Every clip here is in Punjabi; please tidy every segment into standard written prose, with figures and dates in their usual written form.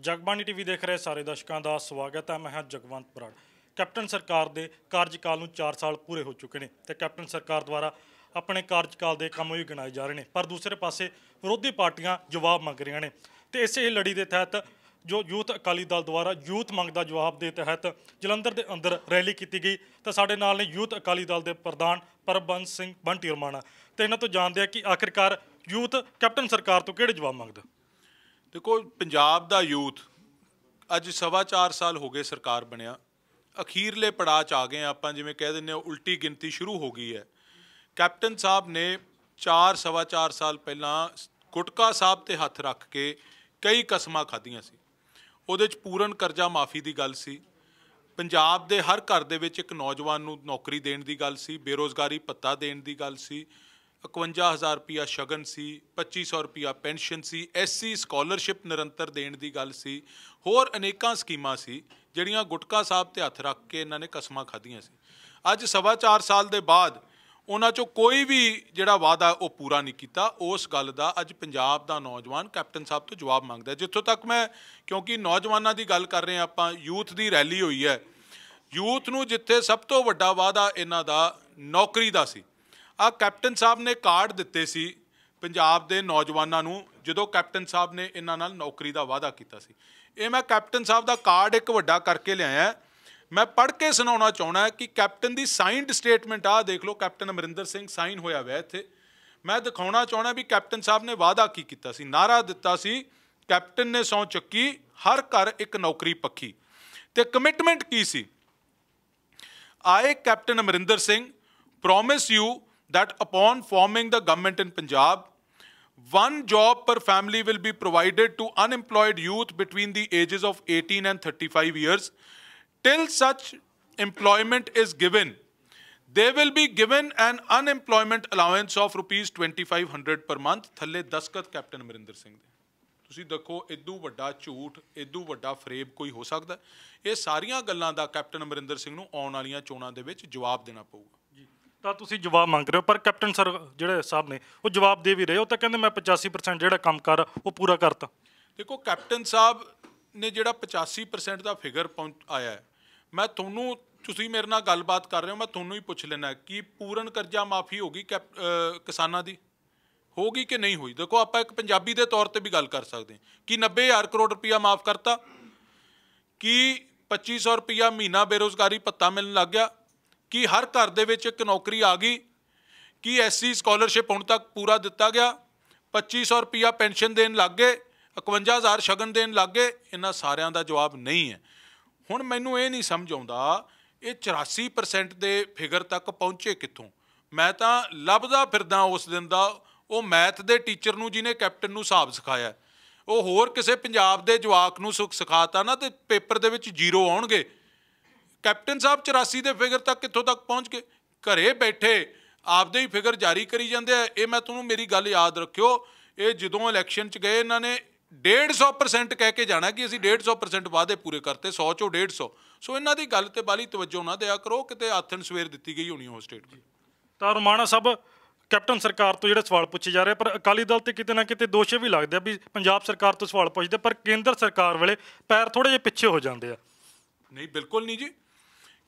ਜਗਬਾਣੀ ਟੀਵੀ ਦੇਖ ਰਹੇ ਸਾਰੇ ਦਰਸ਼ਕਾਂ ਦਾ ਸਵਾਗਤ ਹੈ। ਮੈਂ ਹਾਂ ਜਗਵੰਤ ਬਰਾੜ। ਕੈਪਟਨ ਸਰਕਾਰ ਦੇ ਕਾਰਜਕਾਲ ਨੂੰ 4 ਸਾਲ ਪੂਰੇ ਹੋ ਚੁੱਕੇ ਨੇ ਤੇ ਕੈਪਟਨ ਸਰਕਾਰ ਦੁਆਰਾ ਆਪਣੇ ਕਾਰਜਕਾਲ ਦੇ ਕੰਮ ਵੀ ਗਿਣਾਏ ਜਾ ਰਹੇ ਨੇ, ਪਰ ਦੂਸਰੇ ਪਾਸੇ ਵਿਰੋਧੀ ਪਾਰਟੀਆਂ ਜਵਾਬ ਮੰਗ ਰਹੀਆਂ ਨੇ। ਤੇ ਇਸੇ ਹੀ ਲੜੀ ਦੇ ਤਹਿਤ ਜੋ ਯੂਥ ਅਕਾਲੀ ਦਲ ਦੁਆਰਾ ਯੂਥ ਮੰਗ ਦਾ ਜਵਾਬ ਦੇ ਤਹਿਤ ਜਲੰਧਰ ਦੇ ਅੰਦਰ ਰੈਲੀ ਕੀਤੀ ਗਈ। ਤਾਂ ਸਾਡੇ ਨਾਲ ਨੇ ਯੂਥ ਅਕਾਲੀ ਦਲ ਦੇ ਪ੍ਰਧਾਨ ਪਰਮਬੰਸ ਸਿੰਘ ਬੰਟੀ ਰਮਾਣਾ। ਤੇ ਇਹਨਾਂ ਤੋਂ ਜਾਣਦੇ ਆ ਕਿ ਆਖਿਰਕਾਰ ਯੂਥ ਕੈਪਟਨ ਸਰਕਾਰ ਤੋਂ ਕਿਹੜੇ ਜਵਾਬ ਮੰਗਦਾ। देखो, पंजाब का यूथ अज 4.25 साल हो गए सरकार बनया, अखीरले पड़ाव च आ गए आप, जिवें कह दें उल्टी गिनती शुरू हो गई है। कैप्टन साहब ने 4.25 साल पहला गुटका साहब ते हथ रख के कई कसमां खाधियां सी। उहदे च पूਰਨ करजा माफ़ी की गल सी, पंजाब दे हर घर दे विच एक नौजवान नूं नौकरी देण दी गल सी, बेरोज़गारी भत्ता देण दी गल सी, 51,000 रुपया शगन सी, 2500 रुपया पेनशन सी, SC स्कॉलरशिप निरंतर देण दी गल सी, होर अनेकां स्कीमां सी जिहड़ियां गुटका साहब ते हथ रख के इन्हां ने कसमां खाधियां सी। अज 4.25 साल दे बाद उन्हां चों कोई भी जिहड़ा वादा वो पूरा नहीं कीता। उस गल दा अज पंजाब दा नौजवान कैप्टन साहब तो जवाब मंगदा। जिੱਥੋਂ तक मैं, क्योंकि नौजवानों की गल कर रहे हैं आपां, यूथ की रैली हुई है, यूथ नूं जिथे सब तो वड्डा वादा इन्हां दा नौकरी दा सी। आ कैप्टन साहब ने कार्ड दिते सी पंजाब दे नौजवानों नूं, जदों कैप्टन साहब ने इन्हां नाल नौकरी का वादा कीता सी। ये मैं कैप्टन साहब का कार्ड एक वड्डा करके लिआया, मैं पढ़ के सुनाउणा चाहुंदा कि कैप्टन की साइंड स्टेटमेंट आ देख लो, कैप्टन अमरिंदर सिंह साइन होया हुआ इत्थे। मैं दिखाउणा चाहुंदा भी कैप्टन साहब ने वादा की कीता सी, नारा दिता सी, कैप्टन ने सौं चुकी हर घर एक नौकरी पक्की। ते कमिटमेंट की सी, आए captain Amarinder Singh promise you that upon forming the government in Punjab, 1 job per family will be provided to unemployed youth between the ages of 18 and 35 years. Till such employment is given, they will be given an unemployment allowance of rupees 2500 per month. थल्ले दस्खत कैप्टन अमरिंदर सिंह दे। ਤੁਸੀਂ ਦੇਖੋ ਇਦੋਂ ਵੱਡਾ ਝੂਠ, ਇਦੋਂ ਵੱਡਾ ਫਰੇਬ ਕੋਈ ਹੋ ਸਕਦਾ? ਇਹ ਸਾਰੀਆਂ ਗੱਲਾਂ ਦਾ ਕੈਪਟਨ ਅਮਰਿੰਦਰ ਸਿੰਘ ਨੂੰ ਆਉਣ ਵਾਲੀਆਂ ਚੋਣਾਂ ਦੇ ਵਿੱਚ ਜਵਾਬ ਦੇਣਾ ਪਊਗਾ। ਤਾਂ ਤੁਸੀਂ ਜਵਾਬ ਮੰਗ ਰਹੇ ਹੋ, ਪਰ ਕੈਪਟਨ ਸਰ ਜਿਹੜੇ ਸਾਹਿਬ ਨੇ ਉਹ ਜਵਾਬ ਦੇ ਵੀ ਰਹੇ। ਉਹ ਤਾਂ ਕਹਿੰਦੇ ਮੈਂ 85% ਜਿਹੜਾ ਕੰਮ ਕਰ ਉਹ ਪੂਰਾ ਕਰਤਾ। ਦੇਖੋ, ਕੈਪਟਨ ਸਾਹਿਬ ਨੇ ਜਿਹੜਾ 85% ਦਾ ਫਿਗਰ ਆਇਆ ਹੈ, ਮੈਂ ਤੁਹਾਨੂੰ, ਤੁਸੀਂ ਮੇਰੇ ਨਾਲ ਗੱਲਬਾਤ ਕਰ ਰਹੇ ਹੋ, ਮੈਂ ਤੁਹਾਨੂੰ ਹੀ ਪੁੱਛ ਲੈਣਾ ਕਿ ਪੂਰਨ ਕਰਜ਼ਾ ਮਾਫੀ ਹੋ ਗਈ ਕਿਸਾਨਾਂ ਦੀ, ਹੋ ਗਈ ਕਿ ਨਹੀਂ ਹੋਈ? ਦੇਖੋ, ਆਪਾਂ ਇੱਕ ਪੰਜਾਬੀ ਦੇ ਤੌਰ 'ਤੇ ਵੀ ਗੱਲ ਕਰ ਸਕਦੇ ਹਾਂ ਕਿ 90,000 ਕਰੋੜ ਰੁਪਇਆ ਮਾਫ ਕਰਤਾ, ਕਿ 2500 ਰੁਪਇਆ ਮਹੀਨਾ ਬੇਰੁਜ਼ਗਾਰੀ ਭੱਤਾ ਮਿਲਣ ਲੱਗ ਗਿਆ, कि हर घर दे विच एक नौकरी आ गई, कि SC स्कॉलरशिप हुण तक पूरा दिता गया, 2500 रुपया पेनशन देन लग गए, 51,000 शगन देन लग गए। इन्हां सारियां दा जवाब नहीं है। हुण मैनूं ये नहीं समझ आउंदा ये 84% दे फिगर तक पहुँचे कित्थों? मैं तां लभदा फिरदा उस दिन दा वो मैथ दे टीचर नूं जिहने कैप्टन नूं हिसाब सिखाया, वो होर किसी पंजाब दे जवाक नूं सिखाता ना तो पेपर दे विच 0 आउणगे। कैप्टन साहब 84 के फिगर तक कितों तक पहुँच गए? घरे बैठे आपदे ही फिगर जारी करी जाते हैं। ये मैं तुहानूं मेरी गल याद रखियो, ये जदों इलैक्शन च गए इन्होंने 150% कह के जाना कि असीं 150% वादे पूरे करते, 100 चों 150। सो इन्हां दी गल ते बाली तवज्जो ना दिया करो, किते आथन सवेर दित्ती गई होनी हो स्टेटमेंट। ਤਾਂ ਰਮਾਣਾ ਸਾਹਿਬ, ਕੈਪਟਨ ਸਰਕਾਰ ਤੋਂ ਜਿਹੜੇ ਸਵਾਲ ਪੁੱਛੇ ਜਾ ਰਹੇ, ਪਰ ਅਕਾਲੀ ਦਲ ਤੇ ਕਿਤੇ ਨਾ ਕਿਤੇ ਦੋਸ਼ ਵੀ ਲੱਗਦੇ ਆ ਵੀ ਪੰਜਾਬ ਸਰਕਾਰ ਤੋਂ ਸਵਾਲ ਪੁੱਛਦੇ, ਪਰ ਕੇਂਦਰ ਸਰਕਾਰ ਵੇਲੇ ਪੈਰ ਥੋੜ੍ਹੇ ਜਿਹੇ ਪਿੱਛੇ ਹੋ ਜਾਂਦੇ ਆ। नहीं, बिल्कुल नहीं जी।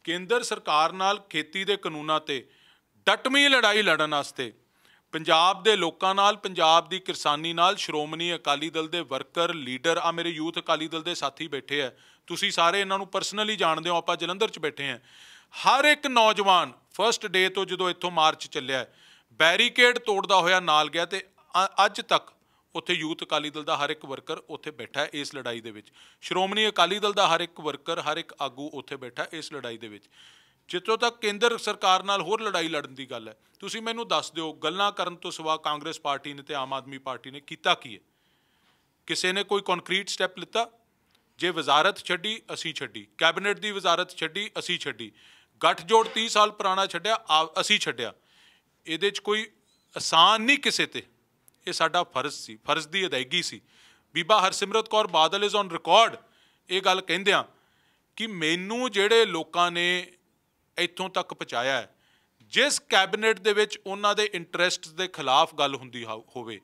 केंद्र सरकार नाल खेती के कानूनों ते डटमी लड़ाई लड़न वास्ते पंजाब के लोगों नाल, पंजाब की किसानी नाल श्रोमणी अकाली दल के वर्कर लीडर, आ मेरे यूथ अकाली दल के साथी बैठे है, तुसी सारे इन्हां नूं पर्सनली जानते हो, आपां जलंधर च बैठे हैं। हर एक नौजवान फस्ट डे तो जो इत्थों मार्च चलिया बैरीकेड तोड़दा होया नाल गया, तो अज तक उत्थे यूथ अकाली दल का हर एक वर्कर उत्थे बैठा है इस लड़ाई दे विच। श्रोमणी अकाली दल का हर एक वर्कर, हर एक आगू उत्थे बैठा इस लड़ाई दे विच। जितों तक केंद्र सरकार नाल होर लड़ाई लड़न की गल है, तुसीं मैनूं दस दिओ, गल्लां करन तो सिवा कांग्रेस पार्टी ने ते आम आदमी पार्टी ने कीता की है? किसी ने कोई कॉन्क्रीट स्टैप लिता? जे वजारत छड्डी असीं छड्डी, कैबिनेट की वजारत छड्डी असीं छड्डी, गठजोड़ 30 साल पुराना छड्डिया असीं छड्डिया। इहदे च कोई आसान नहीं किसी ते, ये साडा फर्ज सी, फर्ज की अदायगी सी। Biba Harsimrat Kaur Badal is on record ये गल कहिंदियां कि मैनूं जिहड़े लोकां ने इत्थों तक पहुँचाया है, जिस कैबिनेट दे विच उन्हां दे इंटरस्ट के खिलाफ गल हुंदी होवे,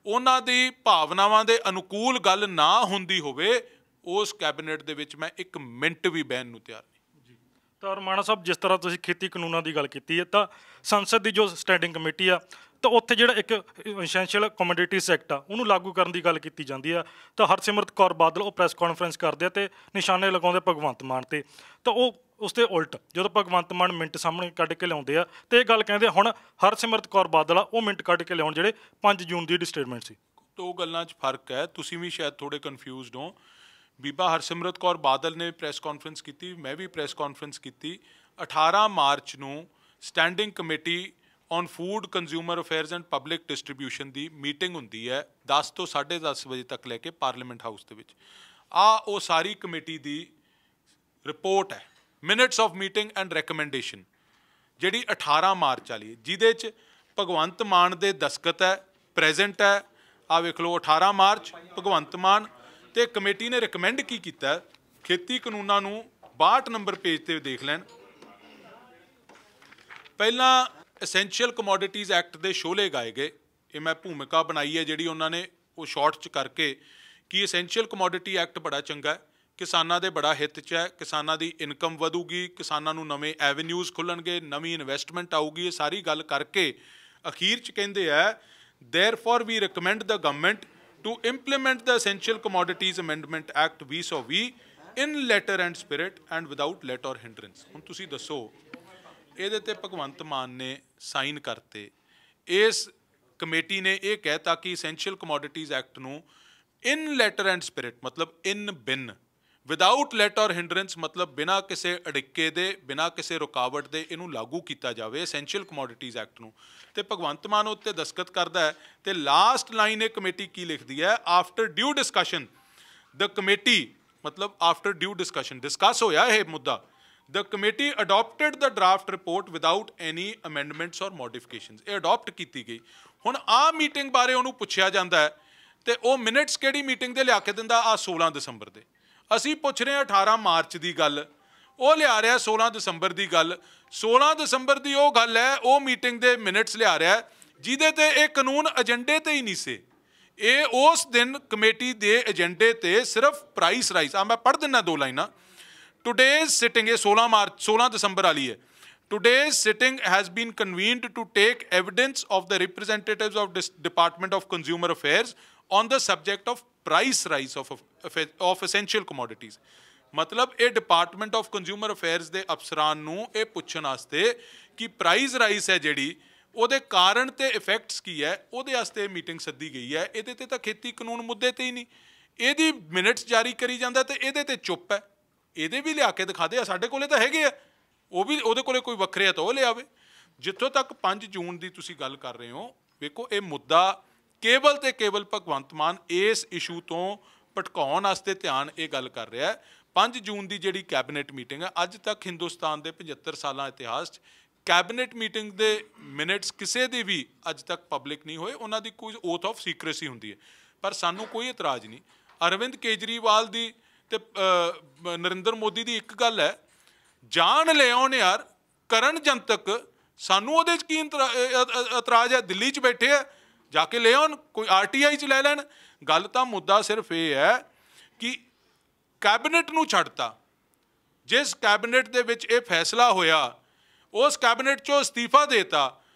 उन्हां दी भावनावां दे अनुकूल गल ना हुंदी होवे, ਉਸ ਕੈਬਨਿਟ ਦੇ ਵਿੱਚ ਮੈਂ 1 ਮਿੰਟ ਵੀ ਬਹਿਣ ਨੂੰ ਤਿਆਰ ਨਹੀਂ। ਤਾਂ ਰਮਾਣਾ ਸਾਹਿਬ, ਜਿਸ ਤਰ੍ਹਾਂ ਤੁਸੀਂ ਖੇਤੀ ਕਾਨੂੰਨਾਂ ਦੀ ਗੱਲ ਕੀਤੀ ਹੈ, ਤਾਂ ਸੰਸਦ ਦੀ ਜੋ ਸਟੈਂਡਿੰਗ ਕਮੇਟੀ ਆ, ਤਾਂ ਉੱਥੇ ਜਿਹੜਾ ਇੱਕ ਐਸੈਂਸ਼ੀਅਲ ਕਮੋਡਿਟੀਜ਼ ਐਕਟ ਆ ਉਹਨੂੰ ਲਾਗੂ ਕਰਨ ਦੀ ਗੱਲ ਕੀਤੀ ਜਾਂਦੀ ਆ, ਤਾਂ ਹਰਸਿਮਰਤ ਕੌਰ ਬਾਦਲ ਉਹ ਪ੍ਰੈਸ ਕਾਨਫਰੰਸ ਕਰਦੇ ਆ ਤੇ ਨਿਸ਼ਾਨੇ ਲਗਾਉਂਦੇ ਭਗਵੰਤ ਮਾਨ ਤੇ, ਤਾਂ ਉਹ ਉਸ ਦੇ ਉਲਟ ਜਦੋਂ ਭਗਵੰਤ ਮਾਨ ਮਿੰਟ ਸਾਹਮਣੇ ਕੱਢ ਕੇ ਲਿਆਉਂਦੇ ਆ ਤੇ ਇਹ ਗੱਲ ਕਹਿੰਦੇ ਹੁਣ ਹਰਸਿਮਰਤ ਕੌਰ ਬਾਦਲ ਆ ਉਹ ਮਿੰਟ ਕੱਢ ਕੇ ਲਿਆਉਣ ਜਿਹੜੇ 5 ਜੂਨ ਦੀ ਸਟੇਟਮੈਂਟ ਸੀ। ਦੋ ਗੱਲਾਂ 'ਚ ਫਰਕ ਹੈ, ਤੁਸੀਂ ਵੀ ਸ਼ਾਇਦ ਥੋੜ੍ਹੇ ਕਨਫਿਊਜ਼ਡ ਹੋ। ਬੀਬਾ ਹਰਸਿਮਰਤ ਕੌਰ ਬਾਦਲ ਨੇ ਪ੍ਰੈਸ ਕਾਨਫਰੰਸ ਕੀਤੀ, ਮੈਂ ਵੀ ਪ੍ਰੈਸ ਕਾਨਫਰੰਸ ਕੀਤੀ। 18 ਮਾਰਚ ਨੂੰ standing committee on food consumer affairs and public distribution the meeting ਹੁੰਦੀ ਹੈ 10 ਤੋਂ 10:30 ਵਜੇ ਤੱਕ ਲੈ ਕੇ ਪਾਰਲੀਮੈਂਟ ਹਾਊਸ ਦੇ ਵਿੱਚ। ਉਹ ਸਾਰੀ ਕਮੇਟੀ ਦੀ ਰਿਪੋਰਟ ਹੈ, minutes of meeting and recommendation, ਜਿਹੜੀ 18 ਮਾਰਚ ਵਾਲੀ, ਜਿਹਦੇ 'ਚ ਭਗਵੰਤ ਮਾਨ ਦੇ ਦਸਤਖਤ ਹੈ, ਪ੍ਰੈਜ਼ੈਂਟ ਹੈ। ਆ ਵੇਖ ਲਓ 18 ਮਾਰਚ ਭਗਵੰਤ ਮਾਨ ਤੇ ਕਮੇਟੀ ਨੇ ਰਿਕਮੈਂਡ ਕੀ ਕੀਤਾ, ਖੇਤੀ ਕਾਨੂੰਨਾਂ ਨੂੰ 62 ਨੰਬਰ ਪੇਜ ਤੇ ਦੇਖ ਲੈਣ। ਪਹਿਲਾਂ ਐਸੈਂਸ਼ੀਅਲ ਕਮੋਡਿਟੀਜ਼ ਐਕਟ ਦੇ ਸ਼ੋਲੇ ਗਾਏ ਗਏ, ਇਹ ਮੈਂ ਭੂਮਿਕਾ ਬਣਾਈ ਹੈ ਜਿਹੜੀ ਉਹਨਾਂ ਨੇ ਉਹ ਸ਼ਾਰਟ 'ਚ ਕਰਕੇ, ਕਿ ਐਸੈਂਸ਼ੀਅਲ ਕਮੋਡਿਟੀ ਐਕਟ ਬੜਾ ਚੰਗਾ ਹੈ, ਕਿਸਾਨਾਂ ਦੇ ਬੜਾ ਹਿੱਤ 'ਚ ਹੈ, ਕਿਸਾਨਾਂ ਦੀ ਇਨਕਮ ਵਧੂਗੀ, ਕਿਸਾਨਾਂ ਨੂੰ ਨਵੇਂ ਐਵੇਨਿਊਜ਼ ਖੁੱਲ੍ਹਣਗੇ, ਨਵੀਂ ਇਨਵੈਸਟਮੈਂਟ ਆਊਗੀ, ਇਹ ਸਾਰੀ ਗੱਲ ਕਰਕੇ ਅਖੀਰ 'ਚ ਕਹਿੰਦੇ ਹੈ therefore we recommend the government to implement the Essential Commodities Amendment Act 2020 in letter and spirit and without let or hindrance। ਹੁਣ ਤੁਸੀਂ ਦੱਸੋ, ਇਹਦੇ ਤੇ ਭਗਵੰਤ ਮਾਨ ਨੇ ਸਾਈਨ ਕਰਤੇ, ਇਸ ਕਮੇਟੀ ਨੇ ਇਹ ਕਹਿਤਾ ਕਿ Essential Commodities Act ਨੂੰ in letter and spirit ਮਤਲਬ in ਬਿਨ, ਵਿਦਾਊਟ ਲੈਟ ਔਰ ਹਿੰਡਰੈਂਸ ਮਤਲਬ ਬਿਨਾਂ ਕਿਸੇ ਅੜਿੱਕੇ ਦੇ, ਬਿਨਾਂ ਕਿਸੇ ਰੁਕਾਵਟ ਦੇ ਇਹਨੂੰ ਲਾਗੂ ਕੀਤਾ ਜਾਵੇ ਐਸੈਂਸ਼ੀਅਲ ਕਮੋਡਿਟੀਜ਼ ਐਕਟ ਨੂੰ। ਤੇ ਭਗਵੰਤ ਮਾਨ ਉੱਤੇ ਦਸਤਖਤ ਕਰਦਾ ਹੈ ਤੇ ਲਾਸਟ ਲਾਈਨ ਇਹ ਕਮੇਟੀ ਕੀ ਲਿਖਦੀ ਹੈ, ਆਫਟਰ ਡਿਊ ਡਿਸਕਸ਼ਨ ਦ ਕਮੇਟੀ, ਮਤਲਬ ਆਫਟਰ ਡਿਊ ਡਿਸਕਸ਼ਨ, ਡਿਸਕਸ ਹੋਇਆ ਇਹ ਮੁੱਦਾ, ਦ ਕਮੇਟੀ ਅਡੋਪਟਡ ਦ ਡਰਾਫਟ ਰਿਪੋਰਟ ਵਿਦਾਊਟ ਐਨੀ ਅਮੈਂਡਮੈਂਟਸ ਔਰ ਮੋਡੀਫਿਕੇਸ਼ਨਸ। ਇਹ ਅਡੋਪਟ ਕੀਤੀ ਗਈ। ਹੁਣ ਆਹ ਮੀਟਿੰਗ ਬਾਰੇ ਉਹਨੂੰ ਪੁੱਛਿਆ ਜਾਂਦਾ ਹੈ ਤੇ ਉਹ ਮਿੰਟਸ ਕਿਹੜੀ ਮੀਟਿੰਗ ਦੇ ਲਿਆ ਕੇ ਦਿੰਦਾ, ਆ 16 ਦਸੰਬਰ ਦੇ। ਅਸੀਂ ਪੁੱਛ ਰਹੇ ਹਾਂ 18 ਮਾਰਚ ਦੀ ਗੱਲ, ਉਹ ਲਿਆ ਰਿਹਾ 16 ਦਸੰਬਰ ਦੀ ਗੱਲ। 16 ਦਸੰਬਰ ਦੀ ਉਹ ਗੱਲ ਹੈ, ਉਹ ਮੀਟਿੰਗ ਦੇ ਮਿੰਟਸ ਲਿਆ ਰਿਹਾ ਜਿਹਦੇ ਤੇ ਇਹ ਕਾਨੂੰਨ ਏਜੰਡੇ ਤੇ ਹੀ ਨਹੀਂ ਸੀ। ਇਹ ਉਸ ਦਿਨ ਕਮੇਟੀ ਦੇ ਏਜੰਡੇ ਤੇ ਸਿਰਫ ਪ੍ਰਾਈਸ ਰਾਈਜ਼, ਆ ਮੈਂ ਪੜ੍ਹ ਦਿੰਦਾ 2 ਲਾਈਨਾਂ। ਟੂਡੇਜ਼ ਸਿਟਿੰਗ, ਇਹ 16 ਦਸੰਬਰ ਵਾਲੀ ਹੈ। Today's sitting has been convened to take evidence of the representatives of Department of Consumer Affairs on the subject of price rise of essential commodities। ਮਤਲਬ ਇਹ ਡਿਪਾਰਟਮੈਂਟ ਆਫ ਕੰਜ਼ਿਊਮਰ ਅਫੇਅਰਸ ਦੇ ਅਫਸਰਾਂ ਨੂੰ ਇਹ ਪੁੱਛਣ ਵਾਸਤੇ ਕਿ ਪ੍ਰਾਈਸ ਰਾਈਸ ਹੈ ਜਿਹੜੀ, ਉਹਦੇ ਕਾਰਨ ਤੇ ਇਫੈਕਟਸ ਕੀ ਹੈ, ਉਹਦੇ ਵਾਸਤੇ ਮੀਟਿੰਗ ਸੱਦੀ ਗਈ ਹੈ। ਇਹਦੇ ਤੇ ਤਾਂ ਖੇਤੀ ਕਾਨੂੰਨ ਮੁੱਦੇ ਤੇ ਹੀ ਨਹੀਂ, ਇਹਦੀ ਮਿੰਟਸ ਜਾਰੀ ਕਰੀ ਜਾਂਦਾ ਤੇ ਇਹਦੇ ਤੇ ਚੁੱਪ ਹੈ। ਇਹਦੇ ਵੀ ਲਿਆ ਕੇ ਦਿਖਾ ਦੇ, ਆ ਸਾਡੇ ਕੋਲੇ ਤਾਂ ਹੈਗੇ ਆ, ਉਹ ਵੀ ਉਹਦੇ ਕੋਲੇ ਕੋਈ ਵੱਖਰੇ ਆ ਤਾਂ ਉਹ ਲਿਆਵੇ। ਜਿੱਥੋਂ ਤੱਕ 5 ਜੂਨ ਦੀ ਤੁਸੀਂ ਗੱਲ ਕਰ ਰਹੇ ਹੋ, ਵੇਖੋ ਇਹ ਮੁੱਦਾ ਕੇਵਲ ਤੇ ਕੇਵਲ ਭਗਵੰਤ ਮਾਨ ਇਸ ਇਸ਼ੂ ਤੋਂ ਭਟਕਾਉਣ ਵਾਸਤੇ ਧਿਆਨ ਇਹ ਗੱਲ ਕਰ ਰਿਹਾ ਹੈ। 5 ਜੂਨ ਦੀ ਜਿਹੜੀ ਕੈਬਨਿਟ ਮੀਟਿੰਗ ਹੈ, ਅੱਜ ਤੱਕ ਹਿੰਦੁਸਤਾਨ ਦੇ 75 ਸਾਲਾਂ ਇਤਿਹਾਸ 'ਚ ਕੈਬਨਿਟ ਮੀਟਿੰਗ ਦੇ ਮਿੰਟਸ ਕਿਸੇ ਦੇ ਵੀ ਅੱਜ ਤੱਕ ਪਬਲਿਕ ਨਹੀਂ ਹੋਏ। ਉਹਨਾਂ ਦੀ ਕੋਈ ਓਥ ਆਫ ਸੀਕ੍ਰੇਸੀ ਹੁੰਦੀ ਹੈ, ਪਰ ਸਾਨੂੰ ਕੋਈ ਇਤਰਾਜ਼ ਨਹੀਂ। ਅਰਵਿੰਦ ਕੇਜਰੀਵਾਲ ਦੀ ਤੇ ਨਰਿੰਦਰ ਮੋਦੀ ਦੀ ਇੱਕ ਗੱਲ ਹੈ, ਜਾਣ ਲਿਆਉਣ ਯਾਰ ਕਰਨ ਜਨਤਕ, ਸਾਨੂੰ ਉਹਦੇ 'ਚ ਕੀ ਇਤਰਾਜ਼ ਹੈ? ਦਿੱਲੀ 'ਚ ਬੈਠੇ ਆ, ਜਾ ਕੇ ਲੈ ਆਉਣ, ਕੋਈ RTI 'ਚ ਲੈ ਲੈਣ। ਗੱਲ ਤਾਂ ਮੁੱਦਾ ਸਿਰਫ ਇਹ ਹੈ ਕਿ ਕੈਬਨਿਟ ਨੂੰ ਛੱਡਤਾ। ਜਿਸ ਕੈਬਨਿਟ ਦੇ ਵਿੱਚ ਇਹ ਫੈਸਲਾ ਹੋਇਆ, ਉਸ ਕੈਬਨਿਟ 'ਚੋਂ ਅਸਤੀਫਾ ਦੇਤਾ,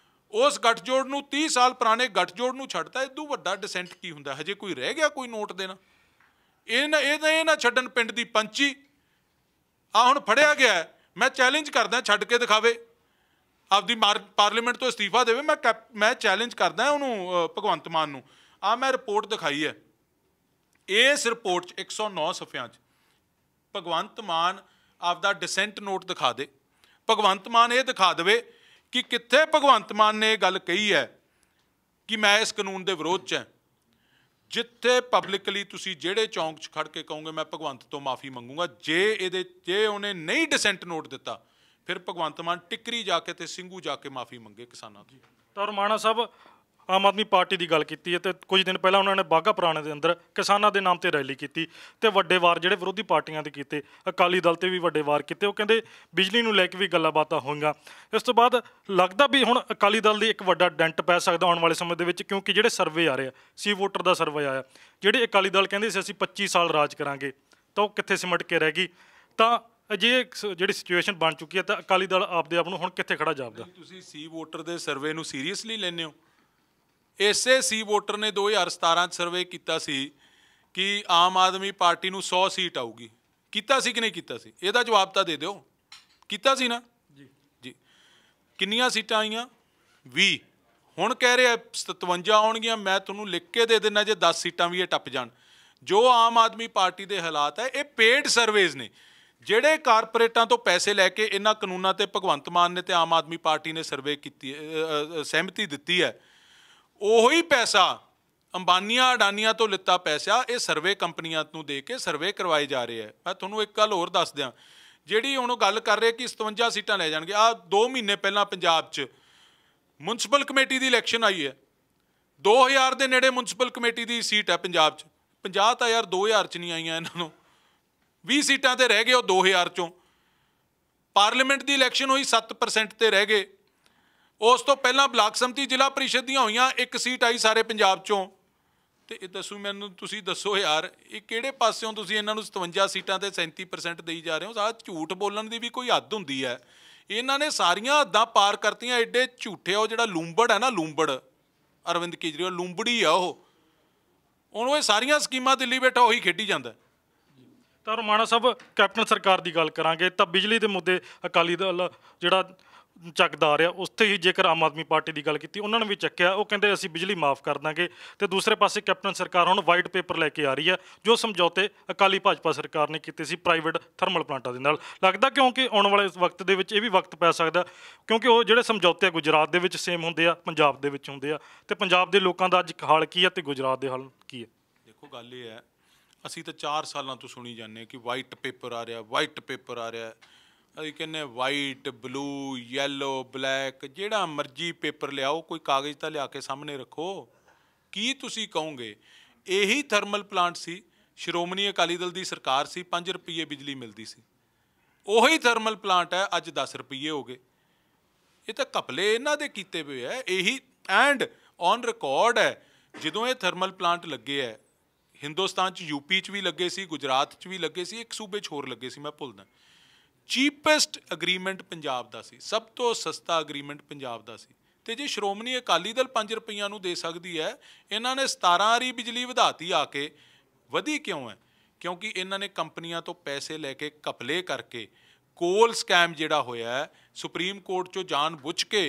ਉਸ ਗੱਠਜੋੜ ਨੂੰ 30 ਸਾਲ ਪੁਰਾਣੇ ਗੱਠਜੋੜ ਨੂੰ ਛੱਡਤਾ। ਇਦੋਂ ਵੱਡਾ ਡਿਸੈਂਟ ਕੀ ਹੁੰਦਾ? ਹਜੇ ਕੋਈ ਰਹਿ ਗਿਆ ਕੋਈ ਨੋਟ ਦੇਣਾ? ਇਹ ਨਾ ਛੱਡਣ ਪਿੰਡ ਦੀ ਪੰਚੀ। ਆ ਹੁਣ ਫੜਿਆ ਗਿਆ, ਮੈਂ ਚੈਲੰਜ ਕਰਦਾ ਛੱਡ ਕੇ ਦਿਖਾਵੇ, ਆਪਦੀ ਪਾਰਲੀਮੈਂਟ ਤੋਂ ਅਸਤੀਫਾ ਦੇਵੇ। ਮੈਂ ਚੈਲੰਜ ਕਰਦਾ ਉਹਨੂੰ, ਭਗਵੰਤ ਮਾਨ ਨੂੰ। ਆ ਮੈਂ ਰਿਪੋਰਟ ਦਿਖਾਈ ਹੈ, ਇਸ ਰਿਪੋਰਟ 'ਚ 109 ਸਫ਼ਿਆਂ 'ਚ ਭਗਵੰਤ ਮਾਨ ਆਪਦਾ ਡਿਸੈਂਟ ਨੋਟ ਦਿਖਾ ਦੇ। ਭਗਵੰਤ ਮਾਨ ਇਹ ਦਿਖਾ ਦੇਵੇ ਕਿ ਕਿੱਥੇ ਭਗਵੰਤ ਮਾਨ ਨੇ ਇਹ ਗੱਲ ਕਹੀ ਹੈ ਕਿ ਮੈਂ ਇਸ ਕਾਨੂੰਨ ਦੇ ਵਿਰੋਧ 'ਚ ਹਾਂ। ਜਿੱਥੇ ਪਬਲਿਕਲੀ ਤੁਸੀਂ ਜਿਹੜੇ ਚੌਂਕ 'ਚ ਖੜ ਕੇ ਕਹੋਗੇ ਮੈਂ ਭਗਵੰਤ ਤੋਂ ਮਾਫੀ ਮੰਗੂਗਾ, ਜੇ ਉਹਨੇ ਨਹੀਂ ਡਿਸੈਂਟ ਨੋਟ ਦਿੱਤਾ, ਫਿਰ ਭਗਵੰਤ ਮਾਨ ਟਿੱਕਰੀ ਜਾ ਕੇ ਤੇ ਸਿੰਘੂ ਜਾ ਕੇ ਮਾਫੀ ਮੰਗੇ ਕਿਸਾਨਾਂ ਤੋਂ। ਤਾਂ ਰਮਾਣਾ ਸਾਹਿਬ, ਆਮ ਆਦਮੀ ਪਾਰਟੀ ਦੀ ਗੱਲ ਕੀਤੀ ਹੈ ਤੇ ਕੁਝ ਦਿਨ ਪਹਿਲਾਂ ਉਹਨਾਂ ਨੇ ਬਾਘਾ ਪੁਰਾਣੇ ਦੇ ਅੰਦਰ ਕਿਸਾਨਾਂ ਦੇ ਨਾਮ ਤੇ ਰੈਲੀ ਕੀਤੀ ਤੇ ਵੱਡੇ ਵਾਰ ਜਿਹੜੇ ਵਿਰੋਧੀ ਪਾਰਟੀਆਂ ਦੇ ਕੀਤੇ, ਅਕਾਲੀ ਦਲ ਤੇ ਵੀ ਵੱਡੇ ਵਾਰ ਕੀਤੇ। ਉਹ ਕਹਿੰਦੇ ਬਿਜਲੀ ਨੂੰ ਲੈ ਕੇ ਵੀ ਗੱਲਾਂ ਬਾਤਾਂ ਹੋਈਆਂ। ਇਸ ਤੋਂ ਬਾਅਦ ਲੱਗਦਾ ਵੀ ਹੁਣ ਅਕਾਲੀ ਦਲ ਦੀ ਇੱਕ ਵੱਡਾ ਡੈਂਟ ਪੈ ਸਕਦਾ ਆਉਣ ਵਾਲੇ ਸਮੇਂ ਦੇ ਵਿੱਚ, ਕਿਉਂਕਿ ਜਿਹੜੇ ਸਰਵੇ ਆ ਰਹੇ ਆ, ਸੀ ਵੋਟਰ ਦਾ ਸਰਵੇ ਆਇਆ, ਜਿਹੜੇ ਅਕਾਲੀ ਦਲ ਕਹਿੰਦੇ ਸੀ ਅਸੀਂ 25 ਸਾਲ ਰਾਜ ਕਰਾਂਗੇ, ਤਾਂ ਉਹ ਕਿੱਥੇ ਸਿਮਟ ਕੇ ਰਹਿ ਗਈ। ਤਾਂ ਅਜੇ ਜਿਹੜੀ ਸਿਚੁਏਸ਼ਨ ਬਣ ਚੁੱਕੀ ਹੈ ਤਾਂ ਅਕਾਲੀ ਦਲ ਆਪਦੇ ਆਪ ਨੂੰ ਹੁਣ ਕਿੱਥੇ ਖੜਾ ਜਾਪਦਾ। ਤੁਸੀਂ ਸੀ ਵੋਟਰ ਦੇ ਸਰਵੇ ਨੂੰ ਸੀਰੀਅਸਲੀ ਲੈਂਦੇ ਹੋ? ਇਸੇ ਸੀ ਵੋਟਰ ਨੇ 2017 'ਚ ਸਰਵੇ ਕੀਤਾ ਸੀ ਕਿ ਆਮ ਆਦਮੀ ਪਾਰਟੀ ਨੂੰ 100 ਸੀਟ ਆਊਗੀ। ਕੀਤਾ ਸੀ ਕਿ ਨਹੀਂ ਕੀਤਾ ਸੀ? ਇਹਦਾ ਜਵਾਬ ਤਾਂ ਦੇ ਦਿਓ। ਕੀਤਾ ਸੀ ਨਾ ਜੀ। ਕਿੰਨੀਆਂ ਸੀਟਾਂ ਆਈਆਂ? 20। ਹੁਣ ਕਹਿ ਰਿਹਾ 57 ਆਉਣਗੀਆਂ। ਮੈਂ ਤੁਹਾਨੂੰ ਲਿਖ ਕੇ ਦੇ ਦਿੰਦਾ, ਜੇ 10 ਸੀਟਾਂ ਵੀ ਇਹ ਟੱਪ ਜਾਣ। ਜੋ ਆਮ ਆਦਮੀ ਪਾਰਟੀ ਦੇ ਹਾਲਾਤ ਹੈ, ਇਹ ਪੇਡ ਸਰਵੇਜ਼ ਨੇ। ਜਿਹੜੇ ਕਾਰਪੋਰੇਟਾਂ ਤੋਂ ਪੈਸੇ ਲੈ ਕੇ ਇਹਨਾਂ ਕਾਨੂੰਨਾਂ ਤੇ ਭਗਵੰਤ ਮਾਨ ਨੇ ਤੇ ਆਮ ਆਦਮੀ ਪਾਰਟੀ ਨੇ ਸਰਵੇ ਕੀਤੀ, ਸਹਿਮਤੀ ਦਿੱਤੀ ਹੈ, ਉਹੀ ਪੈਸਾ ਅੰਬਾਨੀਆਂ ਅਡਾਨੀਆਂ ਤੋਂ ਲਿੱਤਾ ਪੈਸਾ ਇਹ ਸਰਵੇ ਕੰਪਨੀਆਂ ਨੂੰ ਦੇ ਕੇ ਸਰਵੇ ਕਰਵਾਏ ਜਾ ਰਹੇ ਹੈ। ਮੈਂ ਤੁਹਾਨੂੰ ਇੱਕ ਗੱਲ ਹੋਰ ਦੱਸ ਦਿਆਂ, ਜਿਹੜੀ ਹੁਣ ਉਹ ਗੱਲ ਕਰ ਰਹੇ ਕਿ 57 ਸੀਟਾਂ ਲੈ ਜਾਣਗੇ। ਆਹ 2 ਮਹੀਨੇ ਪਹਿਲਾਂ ਪੰਜਾਬ 'ਚ ਮੁਨਸਿਪਲ ਕਮੇਟੀ ਦੀ ਇਲੈਕਸ਼ਨ ਆਈ ਹੈ। 2000 ਦੇ ਨੇੜੇ ਮੁਨਸਿਪਲ ਕਮੇਟੀ ਦੀ ਸੀਟ ਹੈ ਪੰਜਾਬ 'ਚ। 50 ਤਾਂ ਯਾਰ 2000 'ਚ ਨਹੀਂ ਆਈਆਂ ਇਹਨਾਂ ਨੂੰ। 20 ਸੀਟਾਂ ਤੇ ਰਹਿ ਗਏ ਉਹ 2000 ਚੋਂ। ਪਾਰਲੀਮੈਂਟ ਦੀ ਇਲੈਕਸ਼ਨ ਹੋਈ 7% ਤੇ ਰਹਿ ਗਏ। ਉਸ ਤੋਂ ਪਹਿਲਾਂ ਬਲਾਕ ਸੰਮਤੀ ਜ਼ਿਲ੍ਹਾ ਪਰਿਸ਼ਦ ਦੀਆਂ ਹੋਈਆਂ, 1 ਸੀਟ ਆਈ ਸਾਰੇ ਪੰਜਾਬ 'ਚੋਂ। ਤੇ ਇਹ ਦੱਸੋ ਮੈਨੂੰ, ਤੁਸੀਂ ਦੱਸੋ ਯਾਰ, ਇਹ ਕਿਹੜੇ ਪਾਸਿਓਂ ਤੁਸੀਂ ਇਹਨਾਂ ਨੂੰ 57 ਸੀਟਾਂ ਤੇ 37% ਦੇਈ ਜਾ ਰਹੇ ਹੋ? ਸਾਰਾ ਝੂਠ ਬੋਲਣ ਦੀ ਵੀ ਕੋਈ ਹੱਦ ਹੁੰਦੀ ਹੈ। ਇਹਨਾਂ ਨੇ ਸਾਰੀਆਂ ਹੱਦਾਂ ਪਾਰ ਕਰਤੀਆਂ। ਐਡੇ ਝੂਠੇ। ਉਹ ਜਿਹੜਾ ਲੂੰਬੜ ਹੈ ਨਾ, ਲੂੰਬੜ ਅਰਵਿੰਦ ਕੇਜਰੀਵਾਲ, ਲੂੰਬੜੀ ਆ ਉਹ। ਉਹਨੂੰ ਇਹ ਸਾਰੀਆਂ ਸਕੀਮਾਂ ਦਿੱਲੀ ਬੈਠਾ ਉਹੀ ਖੇਡੀ ਜਾਂਦਾ। ਤਾਂ ਰਮਾਣਾ ਸਾਹਿਬ, ਕੈਪਟਨ ਸਰਕਾਰ ਦੀ ਗੱਲ ਕਰਾਂਗੇ ਤਾਂ ਬਿਜਲੀ ਦੇ ਮੁੱਦੇ ਅਕਾਲੀ ਦਲ ਜਿਹੜਾ ਚੱਕਦਾ ਆ ਰਿਹਾ, ਉੱਥੇ ਹੀ ਜੇਕਰ ਆਮ ਆਦਮੀ ਪਾਰਟੀ ਦੀ ਗੱਲ ਕੀਤੀ, ਉਹਨਾਂ ਨੇ ਵੀ ਚੱਕਿਆ। ਉਹ ਕਹਿੰਦੇ ਅਸੀਂ ਬਿਜਲੀ ਮਾਫ ਕਰ ਦਾਂਗੇ। ਤੇ ਦੂਸਰੇ ਪਾਸੇ ਕੈਪਟਨ ਸਰਕਾਰ ਹੁਣ ਵਾਈਟ ਪੇਪਰ ਲੈ ਕੇ ਆ ਰਹੀ ਹੈ, ਜੋ ਸਮਝੌਤੇ ਅਕਾਲੀ ਭਾਜਪਾ ਸਰਕਾਰ ਨੇ ਕੀਤੇ ਸੀ ਪ੍ਰਾਈਵੇਟ ਥਰਮਲ ਪਲਾਂਟਾਂ ਦੇ ਨਾਲ। ਲੱਗਦਾ ਕਿਉਂਕਿ ਆਉਣ ਵਾਲੇ ਵਕਤ ਦੇ ਵਿੱਚ ਇਹ ਵੀ ਵਕਤ ਪੈ ਸਕਦਾ, ਕਿਉਂਕਿ ਉਹ ਜਿਹੜੇ ਸਮਝੌਤੇ ਗੁਜਰਾਤ ਦੇ ਵਿੱਚ ਸੇਮ ਹੁੰਦੇ ਆ, ਪੰਜਾਬ ਦੇ ਵਿੱਚ ਹੁੰਦੇ ਆ, ਤੇ ਪੰਜਾਬ ਦੇ ਲੋਕਾਂ ਦਾ ਅੱਜ ਹਾਲ ਕੀ ਹੈ ਤੇ ਗੁਜਰਾਤ ਦੇ ਹਾਲ ਕੀ ਹੈ? ਦੇਖੋ, ਗੱਲ ਇਹ ਹੈ, ਅਸੀਂ ਤਾਂ 4 ਸਾਲਾਂ ਤੋਂ ਸੁਣੀ ਜਾਂਦੇ ਕਿ ਵਾਈਟ ਪੇਪਰ ਆ ਰਿਹਾ, ਵਾਈਟ ਪੇਪਰ ਆ ਰਿਹਾ। ਅਸੀਂ ਕਹਿੰਦੇ ਵਾਈਟ, ਬਲੂ, ਯੈਲੋ, ਬਲੈਕ, ਜਿਹੜਾ ਮਰਜ਼ੀ ਪੇਪਰ ਲਿਆਓ, ਕੋਈ ਕਾਗਜ਼ ਤਾਂ ਲਿਆ ਕੇ ਸਾਹਮਣੇ ਰੱਖੋ। ਕੀ ਤੁਸੀਂ ਕਹੋਗੇ? ਇਹੀ ਥਰਮਲ ਪਲਾਂਟ ਸੀ, ਸ਼੍ਰੋਮਣੀ ਅਕਾਲੀ ਦਲ ਦੀ ਸਰਕਾਰ ਸੀ, 5 ਰੁਪਏ ਬਿਜਲੀ ਮਿਲਦੀ ਸੀ। ਉਹੀ ਥਰਮਲ ਪਲਾਂਟ ਹੈ, ਅੱਜ 10 ਰੁਪਏ ਹੋ ਗਏ। ਇਹ ਤਾਂ ਘਪਲੇ ਇਹਨਾਂ ਦੇ ਕੀਤੇ ਹੋਏ ਹੈ। ਇਹੀ ਐਂਡ ਔਨ ਰਿਕਾਰਡ ਹੈ, ਜਦੋਂ ਇਹ ਥਰਮਲ ਪਲਾਂਟ ਲੱਗੇ ਹੈ ਹਿੰਦੁਸਤਾਨ 'ਚ, ਯੂਪੀ 'ਚ ਵੀ ਲੱਗੇ ਸੀ, ਗੁਜਰਾਤ 'ਚ ਵੀ ਲੱਗੇ ਸੀ, ਇੱਕ ਸੂਬੇ 'ਚ ਹੋਰ ਲੱਗੇ ਸੀ, ਮੈਂ ਭੁੱਲਦਾ। ਚੀਪੈਸਟ ਅਗਰੀਮੈਂਟ ਪੰਜਾਬ ਦਾ ਸੀ, ਸਭ ਤੋਂ ਸਸਤਾ ਅਗਰੀਮੈਂਟ ਪੰਜਾਬ ਦਾ ਸੀ। ਤੇ ਜੇ ਸ਼੍ਰੋਮਣੀ ਅਕਾਲੀ ਦਲ 5 ਰੁਪਈਆਂ ਨੂੰ ਦੇ ਸਕਦੀ ਹੈ, ਇਹਨਾਂ ਨੇ 17 ਵਾਰੀ ਬਿਜਲੀ ਵਧਾਤੀ ਆ ਕੇ। ਵਧੀ ਕਿਉਂ ਹੈ? ਕਿਉਂਕਿ ਇਹਨਾਂ ਨੇ ਕੰਪਨੀਆਂ ਤੋਂ ਪੈਸੇ ਲੈ ਕੇ ਘਪਲੇ ਕਰਕੇ, ਕੋਲ ਸਕੈਮ ਜਿਹੜਾ ਹੋਇਆ ਹੈ, ਸੁਪਰੀਮ ਕੋਰਟ 'ਚੋਂ ਜਾਣ ਬੁੱਝ ਕੇ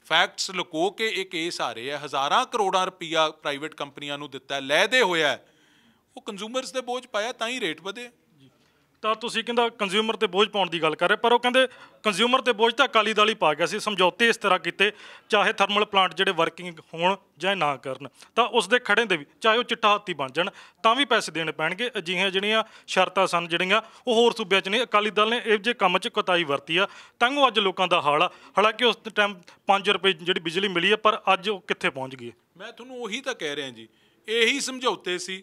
ਫੈਕਟਸ ਲੁਕੋ ਕੇ ਇਹ ਕੇਸ ਆ ਰਹੇ ਹੈ। ਹਜ਼ਾਰਾਂ ਕਰੋੜਾਂ ਰੁਪਈਆ ਪ੍ਰਾਈਵੇਟ ਕੰਪਨੀਆਂ ਨੂੰ ਦਿੱਤਾ, ਲੈਦੇ ਹੋਇਆ। ਉਹ ਕੰਜ਼ਿਊਮਰਸ ਦੇ ਬੋਝ ਪਾਇਆ, ਤਾਂ ਹੀ ਰੇਟ ਵਧੇ। ਤਾਂ ਤੁਸੀਂ ਕਹਿੰਦਾ ਕੰਜ਼ਿਊਮਰ ਤੇ ਬੋਝ ਪਾਉਣ ਦੀ ਗੱਲ ਕਰ ਰਹੇ, ਪਰ ਉਹ ਕਹਿੰਦੇ ਕੰਜ਼ਿਊਮਰ ਤੇ ਬੋਝ ਤਾਂ ਅਕਾਲੀ ਦਲ ਹੀ ਪਾ ਗਿਆ ਸੀ। ਸਮਝੌਤੇ ਇਸ ਤਰ੍ਹਾਂ ਕੀਤੇ, ਚਾਹੇ ਥਰਮਲ ਪਲਾਂਟ ਜਿਹੜੇ ਵਰਕਿੰਗ ਹੋਣ ਜਾਂ ਨਾ ਕਰਨ, ਤਾਂ ਉਸ ਦੇ ਖੜੇ ਦੇ ਵੀ ਚਾਹੇ ਉਹ ਚਿੱਟਾ ਹਾਥੀ ਬਣ ਜਾਣ ਤਾਂ ਵੀ ਪੈਸੇ ਦੇਣੇ ਪੈਣਗੇ। ਅਜਿਹੀਆਂ ਜਿਹੜੀਆਂ ਸ਼ਰਤਾਂ ਸਨ, ਜਿਹੜੀਆਂ ਉਹ ਹੋਰ ਸੂਬਿਆਂ 'ਚ ਨਹੀਂ। ਅਕਾਲੀ ਦਲ ਨੇ ਇਹ ਜਿਹੇ ਕੰਮ 'ਚ ਕੁਤਾਹੀ ਵਰਤੀ ਆ, ਤਾਂ ਉਹ ਅੱਜ ਲੋਕਾਂ ਦਾ ਹਾਲ ਆ। ਹਾਲਾਂਕਿ ਉਸ ਟਾਈਮ 5 ਰੁਪਏ ਜਿਹੜੀ ਬਿਜਲੀ ਮਿਲੀ ਹੈ, ਪਰ ਅੱਜ ਉਹ ਕਿੱਥੇ ਪਹੁੰਚ ਗਈ ਹੈ? ਮੈਂ ਤੁਹਾਨੂੰ ਉਹੀ ਤਾਂ ਕਹਿ ਰਿਹਾ ਜੀ, ਇਹੀ ਸਮਝੌਤੇ ਸੀ,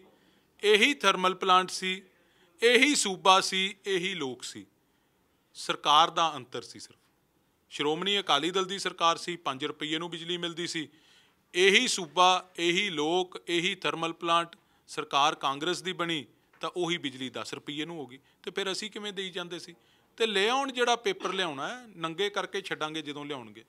ਇਹੀ ਥਰਮਲ ਪਲਾਂਟ ਸੀ, ਇਹੀ ਸੂਬਾ ਸੀ, ਇਹੀ ਲੋਕ ਸੀ। ਸਰਕਾਰ ਦਾ ਅੰਤਰ ਸੀ ਸਿਰਫ। ਸ਼੍ਰੋਮਣੀ ਅਕਾਲੀ ਦਲ ਦੀ ਸਰਕਾਰ ਸੀ, 5 ਰੁਪਏ ਨੂੰ ਬਿਜਲੀ ਮਿਲਦੀ ਸੀ। ਇਹੀ ਸੂਬਾ, ਇਹੀ ਲੋਕ, ਇਹੀ ਥਰਮਲ ਪਲਾਂਟ। ਸਰਕਾਰ ਕਾਂਗਰਸ ਦੀ ਬਣੀ ਤਾਂ ਉਹੀ ਬਿਜਲੀ 10 ਰੁਪਏ ਨੂੰ ਹੋ ਗਈ। ਤੇ ਫਿਰ ਅਸੀਂ ਕਿਵੇਂ ਦੇਈ ਜਾਂਦੇ ਸੀ? ਤੇ ਲੈ ਆਉਣ, ਜਿਹੜਾ ਪੇਪਰ ਲਿਆਉਣਾ ਹੈ, ਨੰਗੇ ਕਰਕੇ ਛੱਡਾਂਗੇ ਜਦੋਂ ਲਿਆਉਣਗੇ।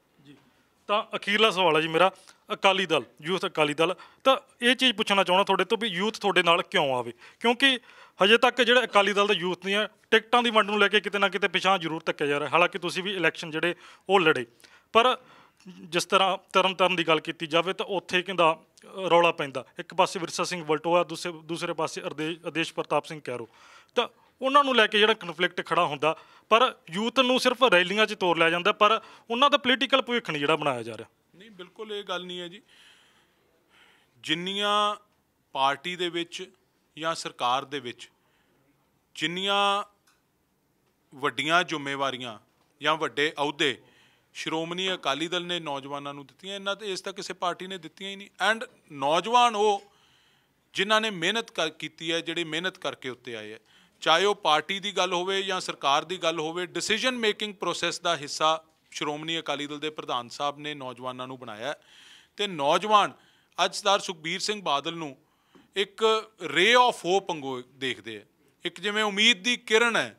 ਤਾਂ ਅਖੀਰਲਾ ਸਵਾਲ ਹੈ ਜੀ ਮੇਰਾ, ਅਕਾਲੀ ਦਲ, ਯੂਥ ਅਕਾਲੀ ਦਲ, ਤਾਂ ਇਹ ਚੀਜ਼ ਪੁੱਛਣਾ ਚਾਹੁੰਦਾ ਤੁਹਾਡੇ ਤੋਂ ਵੀ ਯੂਥ ਤੁਹਾਡੇ ਨਾਲ ਕਿਉਂ ਆਵੇ? ਕਿਉਂਕਿ ਹਜੇ ਤੱਕ ਜਿਹੜਾ ਅਕਾਲੀ ਦਲ ਦਾ ਯੂਥ ਦੀਆਂ ਟਿਕਟਾਂ ਦੀ ਵੰਡ ਨੂੰ ਲੈ ਕੇ ਕਿਤੇ ਨਾ ਕਿਤੇ ਪਿਛਾਂਹ ਜ਼ਰੂਰ ਧੱਕਿਆ ਜਾ ਰਿਹਾ। ਹਾਲਾਂਕਿ ਤੁਸੀਂ ਵੀ ਇਲੈਕਸ਼ਨ ਜਿਹੜੇ ਉਹ ਲੜੇ, ਪਰ ਜਿਸ ਤਰ੍ਹਾਂ ਤਰਨ ਦੀ ਗੱਲ ਕੀਤੀ ਜਾਵੇ ਤਾਂ ਉੱਥੇ ਕਹਿੰਦਾ ਰੌਲਾ ਪੈਂਦਾ। ਇੱਕ ਪਾਸੇ ਵਿਰਸਾ ਸਿੰਘ ਵਲਟੋਆ, ਦੂਸਰੇ ਪਾਸੇ ਆਦੇਸ਼ ਪ੍ਰਤਾਪ ਸਿੰਘ ਕੈਰੋਂ, ਤਾਂ ਉਹਨਾਂ ਨੂੰ ਲੈ ਕੇ ਜਿਹੜਾ ਕਨਫਲਿਕਟ ਖੜਾ ਹੁੰਦਾ। ਪਰ ਯੂਥ ਨੂੰ ਸਿਰਫ ਰੈਲੀਆਂ 'ਚ ਤੋਰ ਲਿਆ ਜਾਂਦਾ, ਪਰ ਉਹਨਾਂ ਦਾ ਪੋਲੀਟੀਕਲ ਭਵਿੱਖ ਨਹੀਂ ਜਿਹੜਾ ਬਣਾਇਆ ਜਾ ਰਿਹਾ। ਨਹੀਂ, ਬਿਲਕੁਲ ਇਹ ਗੱਲ ਨਹੀਂ ਹੈ ਜੀ। ਜਿੰਨੀਆਂ ਪਾਰਟੀ ਦੇ ਵਿੱਚ ਜਾਂ ਸਰਕਾਰ ਦੇ ਵਿੱਚ ਜਿੰਨੀਆਂ ਵੱਡੀਆਂ ਜ਼ਿੰਮੇਵਾਰੀਆਂ ਜਾਂ ਵੱਡੇ ਅਹੁਦੇ ਸ਼੍ਰੋਮਣੀ ਅਕਾਲੀ ਦਲ ਨੇ ਨੌਜਵਾਨਾਂ ਨੂੰ ਦਿੱਤੀਆਂ, ਇਹਨਾਂ ਤੇ ਇਸ ਤਾਂ ਕਿਸੇ ਪਾਰਟੀ ਨੇ ਦਿੱਤੀਆਂ ਹੀ ਨਹੀਂ। ਐਂਡ ਨੌਜਵਾਨ ਉਹ ਜਿਨ੍ਹਾਂ ਨੇ ਮਿਹਨਤ ਕੀਤੀ ਹੈ, ਜਿਹੜੇ ਮਿਹਨਤ ਕਰਕੇ ਉੱਤੇ ਆਏ ਹੈ, ਚਾਹੇ ਉਹ ਪਾਰਟੀ ਦੀ ਗੱਲ ਹੋਵੇ ਜਾਂ ਸਰਕਾਰ ਦੀ ਗੱਲ ਹੋਵੇ, ਡਿਸੀਜਨ ਮੇਕਿੰਗ ਪ੍ਰੋਸੈਸ ਦਾ ਹਿੱਸਾ ਸ਼੍ਰੋਮਣੀ ਅਕਾਲੀ ਦਲ ਦੇ ਪ੍ਰਧਾਨ ਸਾਹਿਬ ਨੇ ਨੌਜਵਾਨਾਂ ਨੂੰ ਬਣਾਇਆ। ਤੇ ਨੌਜਵਾਨ ਅੱਜ ਸਰਦਾਰ ਸੁਖਬੀਰ ਸਿੰਘ ਬਾਦਲ ਨੂੰ ਇੱਕ ਰੇ ਆਫ ਹੋਪ ਵਾਂਗੂ ਦੇਖਦੇ ਹੈ। ਇੱਕ ਜਿਵੇਂ ਉਮੀਦ ਦੀ ਕਿਰਨ ਹੈ,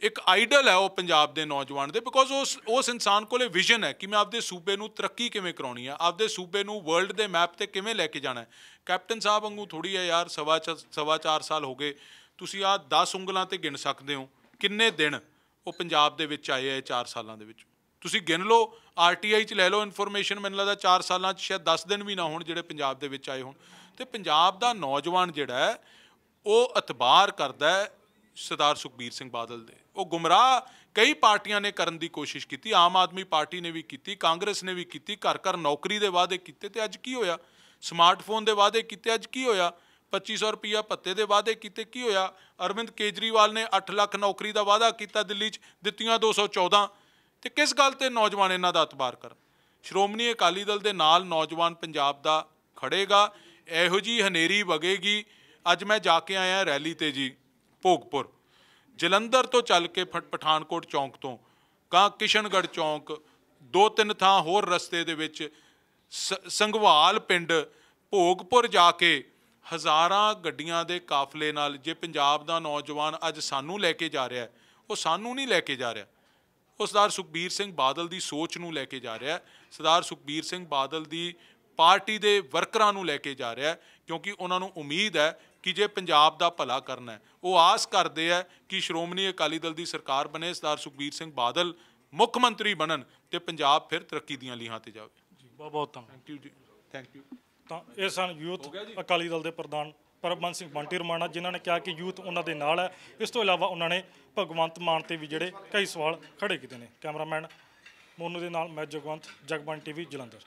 ਇੱਕ ਆਈਡਲ ਹੈ ਉਹ ਪੰਜਾਬ ਦੇ ਨੌਜਵਾਨ ਦੇ, ਬਿਕੋਜ਼ ਉਸ ਇਨਸਾਨ ਕੋਲੇ ਵਿਜ਼ਨ ਹੈ ਕਿ ਮੈਂ ਆਪਦੇ ਸੂਬੇ ਨੂੰ ਤਰੱਕੀ ਕਿਵੇਂ ਕਰਾਉਣੀ ਹੈ, ਆਪਦੇ ਸੂਬੇ ਨੂੰ ਵਰਲਡ ਦੇ ਮੈਪ ਤੇ ਕਿਵੇਂ ਲੈ ਕੇ ਜਾਣਾ ਹੈ। ਕੈਪਟਨ ਸਾਹਿਬ ਵਾਂਗੂ ਥੋੜ੍ਹੀ ਹੈ ਯਾਰ, ਸਵਾ 4 ਸਾਲ ਹੋ ਗਏ, ਤੁਸੀਂ ਆਹ 10 ਉਂਗਲਾਂ ਤੇ ਗਿਣ ਸਕਦੇ ਹੋ ਕਿੰਨੇ ਦਿਨ ਉਹ ਪੰਜਾਬ ਦੇ ਵਿੱਚ ਆਏ ਹੈ 4 ਸਾਲਾਂ ਦੇ ਵਿੱਚ। ਤੁਸੀਂ ਗਿਣ ਲਓ, RTI 'ਚ ਲੈ ਲਓ ਇਨਫੋਰਮੇਸ਼ਨ, ਮੈਨੂੰ ਲੱਗਦਾ 4 ਸਾਲਾਂ 'ਚ ਸ਼ਾਇਦ 10 ਦਿਨ ਵੀ ਨਾ ਹੋਣ ਜਿਹੜੇ ਪੰਜਾਬ ਦੇ ਵਿੱਚ ਆਏ ਹੋਣ। ਅਤੇ ਪੰਜਾਬ ਦਾ ਨੌਜਵਾਨ ਜਿਹੜਾ ਹੈ ਉਹ ਇਤਬਾਰ ਕਰਦਾ ਹੈ ਸਰਦਾਰ ਸੁਖਬੀਰ ਸਿੰਘ ਬਾਦਲ ਦੇ। ਉਹ ਗੁੰਮਰਾਹ ਕਈ ਪਾਰਟੀਆਂ ਨੇ ਕਰਨ ਦੀ ਕੋਸ਼ਿਸ਼ ਕੀਤੀ, ਆਮ ਆਦਮੀ ਪਾਰਟੀ ਨੇ ਵੀ ਕੀਤੀ, ਕਾਂਗਰਸ ਨੇ ਵੀ ਕੀਤੀ, ਘਰ ਘਰ ਨੌਕਰੀ ਦੇ ਵਾਅਦੇ ਕੀਤੇ ਅਤੇ ਅੱਜ ਕੀ ਹੋਇਆ? ਸਮਾਰਟਫੋਨ ਦੇ ਵਾਅਦੇ ਕੀਤੇ, ਅੱਜ ਕੀ ਹੋਇਆ? 2500 ਰੁਪਈਆ ਭੱਤੇ ਦੇ ਵਾਅਦੇ ਕੀਤੇ, ਕੀ ਹੋਇਆ? ਅਰਵਿੰਦ ਕੇਜਰੀਵਾਲ ਨੇ 8 ਲੱਖ ਨੌਕਰੀ ਦਾ ਵਾਅਦਾ ਕੀਤਾ, ਦਿੱਲੀ 'ਚ ਦਿੱਤੀਆਂ 214। ਅਤੇ ਕਿਸ ਗੱਲ 'ਤੇ ਨੌਜਵਾਨ ਇਹਨਾਂ ਦਾ ਇਤਬਾਰ ਕਰਨ? ਸ਼੍ਰੋਮਣੀ ਅਕਾਲੀ ਦਲ ਦੇ ਨਾਲ ਨੌਜਵਾਨ ਪੰਜਾਬ ਦਾ ਖੜੇਗਾ, ਇਹੋ ਜਿਹੀ ਹਨੇਰੀ ਵਗੇਗੀ। ਅੱਜ ਮੈਂ ਜਾ ਕੇ ਆਇਆ ਰੈਲੀ 'ਤੇ ਜੀ, ਭੋਗਪੁਰ ਜਲੰਧਰ ਤੋਂ ਚੱਲ ਕੇ ਪਠਾਨਕੋਟ ਚੌਂਕ ਤੋਂ ਗਾਂ ਕਿਸ਼ਨਗੜ੍ਹ ਚੌਂਕ, 2-3 ਥਾਂ ਹੋਰ ਰਸਤੇ ਦੇ ਵਿੱਚ ਸੰਘਵਾਲ ਪਿੰਡ, ਭੋਗਪੁਰ ਜਾ ਕੇ ਹਜ਼ਾਰਾਂ ਗੱਡੀਆਂ ਦੇ ਕਾਫਲੇ ਨਾਲ ਜੇ ਪੰਜਾਬ ਦਾ ਨੌਜਵਾਨ ਅੱਜ ਸਾਨੂੰ ਲੈ ਕੇ ਜਾ ਰਿਹਾ, ਉਹ ਸਾਨੂੰ ਨਹੀਂ ਲੈ ਕੇ ਜਾ ਰਿਹਾ, ਉਹ ਸਰਦਾਰ ਸੁਖਬੀਰ ਸਿੰਘ ਬਾਦਲ ਦੀ ਸੋਚ ਨੂੰ ਲੈ ਕੇ ਜਾ ਰਿਹਾ, ਸਰਦਾਰ ਸੁਖਬੀਰ ਸਿੰਘ ਬਾਦਲ ਦੀ ਪਾਰਟੀ ਦੇ ਵਰਕਰਾਂ ਨੂੰ ਲੈ ਕੇ ਜਾ ਰਿਹਾ, ਕਿਉਂਕਿ ਉਹਨਾਂ ਨੂੰ ਉਮੀਦ ਹੈ ਕਿ ਜੇ ਪੰਜਾਬ ਦਾ ਭਲਾ ਕਰਨਾ ਹੈ, ਉਹ ਆਸ ਕਰਦੇ ਹੈ ਕਿ ਸ਼੍ਰੋਮਣੀ ਅਕਾਲੀ ਦਲ ਦੀ ਸਰਕਾਰ ਬਣੇ, ਸਰਦਾਰ ਸੁਖਬੀਰ ਸਿੰਘ ਬਾਦਲ ਮੁੱਖ ਮੰਤਰੀ ਬਣਨ ਅਤੇ ਪੰਜਾਬ ਫਿਰ ਤਰੱਕੀ ਦੀਆਂ ਲੀਹਾਂ 'ਤੇ ਜਾਵੇ। ਜੀ ਬਹੁਤ ਬਹੁਤ ਧੰਨਵਾਦ। ਥੈਂਕ ਯੂ ਜੀ, ਥੈਂਕ ਯੂ। ਤਾਂ ਇਹ ਸਨ ਯੂਥ ਅਕਾਲੀ ਦਲ ਦੇ ਪ੍ਰਧਾਨ ਪਰਮਬੰਸ ਸਿੰਘ ਬੰਟੀ ਰਮਾਣਾ, ਜਿਨ੍ਹਾਂ ਨੇ ਕਿਹਾ ਕਿ ਯੂਥ ਉਹਨਾਂ ਦੇ ਨਾਲ ਹੈ। ਇਸ ਤੋਂ ਇਲਾਵਾ ਉਹਨਾਂ ਨੇ ਭਗਵੰਤ ਮਾਨ 'ਤੇ ਵੀ ਜਿਹੜੇ ਕਈ ਸਵਾਲ ਖੜੇ ਕੀਤੇ ਨੇ। ਕੈਮਰਾਮੈਨ ਮੋਨੂ ਦੇ ਨਾਲ ਮੈਂ ਜਗਵੰਤ, ਜਗਬਾਣੀ TV ਜਲੰਧਰ।